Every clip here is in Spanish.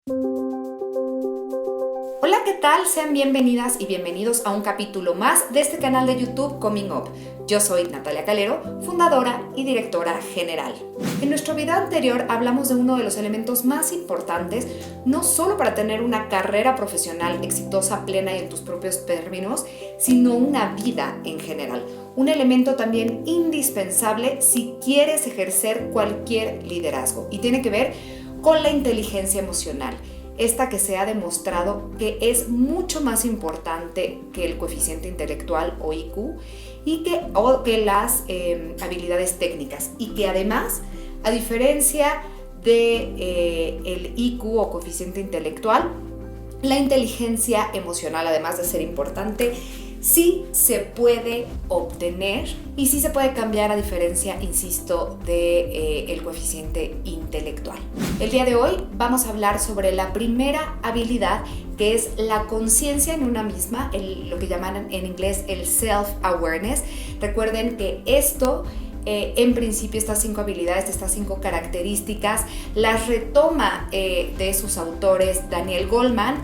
Hola, ¿qué tal? Sean bienvenidas y bienvenidos a un capítulo más de este canal de YouTube Coming Up. Yo soy Natalia Calero, fundadora y directora general. En nuestro video anterior hablamos de uno de los elementos más importantes, no solo para tener una carrera profesional exitosa, plena y en tus propios términos, sino una vida en general. Un elemento también indispensable si quieres ejercer cualquier liderazgo y tiene que ver con la inteligencia emocional. Esta que se ha demostrado que es mucho más importante que el coeficiente intelectual o IQ y que las habilidades técnicas, y que además, a diferencia de el IQ o coeficiente intelectual, la inteligencia emocional, además de ser importante, sí se puede obtener y sí se puede cambiar, a diferencia, insisto, de el coeficiente intelectual. El día de hoy vamos a hablar sobre la primera habilidad, que es la conciencia en una misma, lo que llaman en inglés el self-awareness. Recuerden que esto, en principio, estas 5 habilidades, estas 5 características, las retoma de sus autores Daniel Goleman,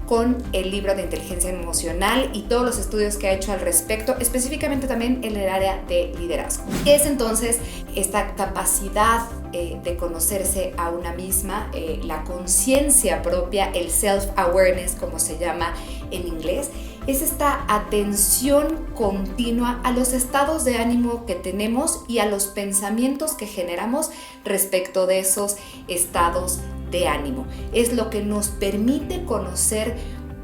con el libro de inteligencia emocional y todos los estudios que ha hecho al respecto, específicamente también en el área de liderazgo. ¿Qué es entonces esta capacidad de conocerse a una misma, la conciencia propia, el self-awareness, como se llama en inglés? Es esta atención continua a los estados de ánimo que tenemos y a los pensamientos que generamos respecto de esos estados de ánimo. Es lo que nos permite conocer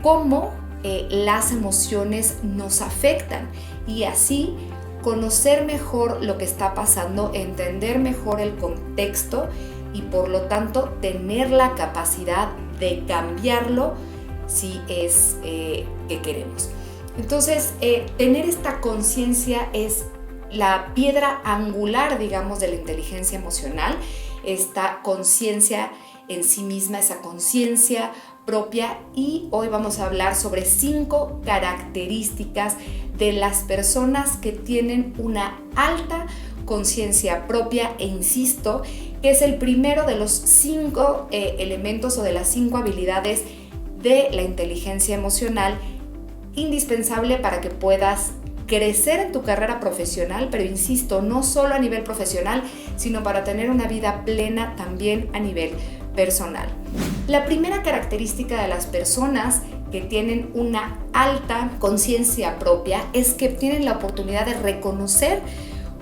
cómo las emociones nos afectan y así conocer mejor lo que está pasando, entender mejor el contexto y, por lo tanto, tener la capacidad de cambiarlo si es que queremos. Entonces, tener esta conciencia es la piedra angular, digamos, de la inteligencia emocional, esta conciencia en sí misma, esa conciencia propia. Y hoy vamos a hablar sobre 5 características de las personas que tienen una alta conciencia propia, e insisto que es el primero de los 5 elementos o de las 5 habilidades de la inteligencia emocional, indispensable para que puedas crecer en tu carrera profesional, pero insisto, no solo a nivel profesional, sino para tener una vida plena también a nivel personal. La primera característica de las personas que tienen una alta conciencia propia es que tienen la oportunidad de reconocer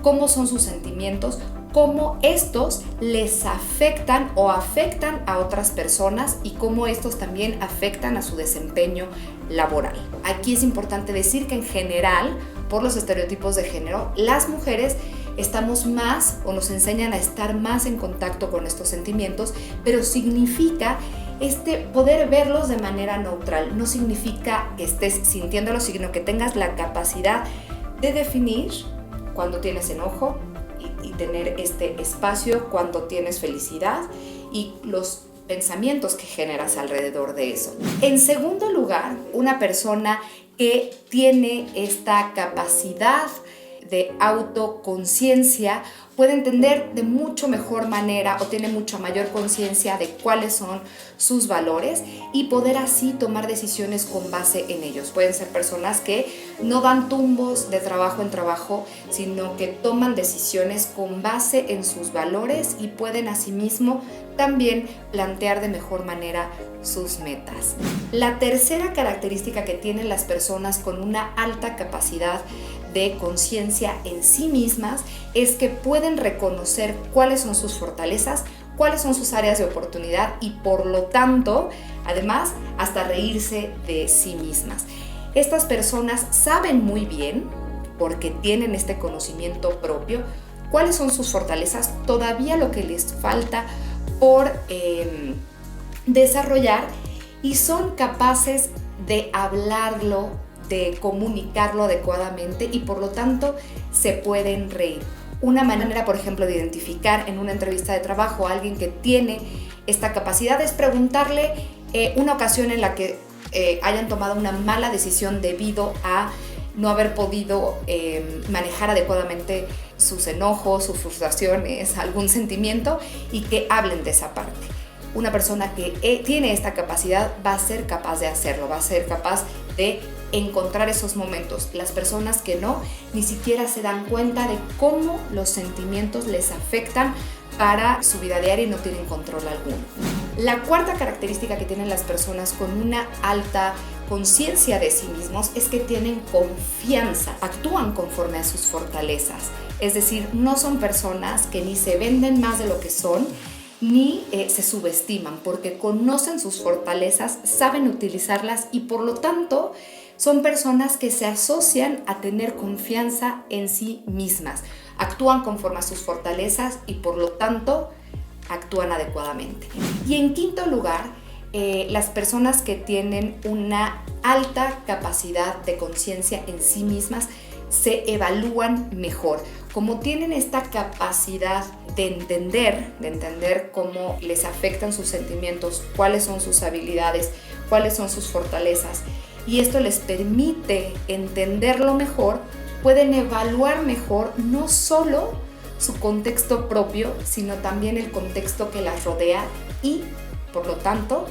cómo son sus sentimientos, cómo estos les afectan o afectan a otras personas y cómo estos también afectan a su desempeño laboral. Aquí es importante decir que en general, por los estereotipos de género, las mujeres estamos más o nos enseñan a estar más en contacto con estos sentimientos, pero significa poder verlos de manera neutral. No significa que estés sintiéndolos, sino que tengas la capacidad de definir cuando tienes enojo y tener este espacio cuando tienes felicidad y los pensamientos que generas alrededor de eso. En segundo lugar, una persona que tiene esta capacidad de autoconciencia puede entender de mucho mejor manera o tiene mucha mayor conciencia de cuáles son sus valores y poder así tomar decisiones con base en ellos. Pueden ser personas que no dan tumbos de trabajo en trabajo, sino que toman decisiones con base en sus valores y pueden asimismo también plantear de mejor manera sus metas. La tercera característica que tienen las personas con una alta capacidad de conciencia en sí mismas es que pueden reconocer cuáles son sus fortalezas, cuáles son sus áreas de oportunidad y, por lo tanto, además, hasta reírse de sí mismas. Estas personas saben muy bien, porque tienen este conocimiento propio, cuáles son sus fortalezas, todavía lo que les falta por desarrollar, y son capaces de hablarlo, de comunicarlo adecuadamente y, por lo tanto, se pueden reír. Una manera, por ejemplo, de identificar en una entrevista de trabajo a alguien que tiene esta capacidad es preguntarle una ocasión en la que hayan tomado una mala decisión debido a no haber podido manejar adecuadamente sus enojos, sus frustraciones, algún sentimiento, y que hablen de esa parte. una persona que tiene esta capacidad va a ser capaz de hacerlo, va a ser capaz de encontrar esos momentos. Las personas que no, ni siquiera se dan cuenta de cómo los sentimientos les afectan para su vida diaria y no tienen control alguno. La cuarta característica que tienen las personas con una alta conciencia de sí mismos es que tienen confianza, actúan conforme a sus fortalezas. Es decir, no son personas que ni se venden más de lo que son, ni se subestiman, porque conocen sus fortalezas, saben utilizarlas y por lo tanto son personas que se asocian a tener confianza en sí mismas. Actúan conforme a sus fortalezas y por lo tanto actúan adecuadamente. Y en quinto lugar, las personas que tienen una alta capacidad de conciencia en sí mismas se evalúan mejor. Como tienen esta capacidad de entender cómo les afectan sus sentimientos, cuáles son sus habilidades, cuáles son sus fortalezas, y esto les permite entenderlo mejor, pueden evaluar mejor no solo su contexto propio, sino también el contexto que las rodea y, por lo tanto,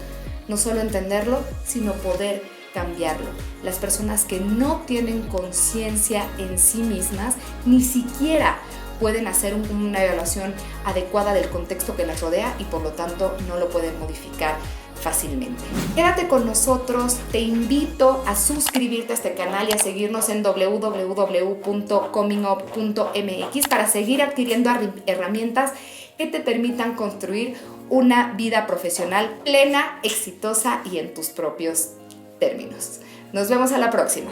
no solo entenderlo, sino poder cambiarlo. Las personas que no tienen conciencia en sí mismas ni siquiera pueden hacer una evaluación adecuada del contexto que las rodea y por lo tanto no lo pueden modificar fácilmente. Quédate con nosotros, te invito a suscribirte a este canal y a seguirnos en www.comingup.mx para seguir adquiriendo herramientas que te permitan construir una vida profesional plena, exitosa y en tus propios términos. Nos vemos a la próxima.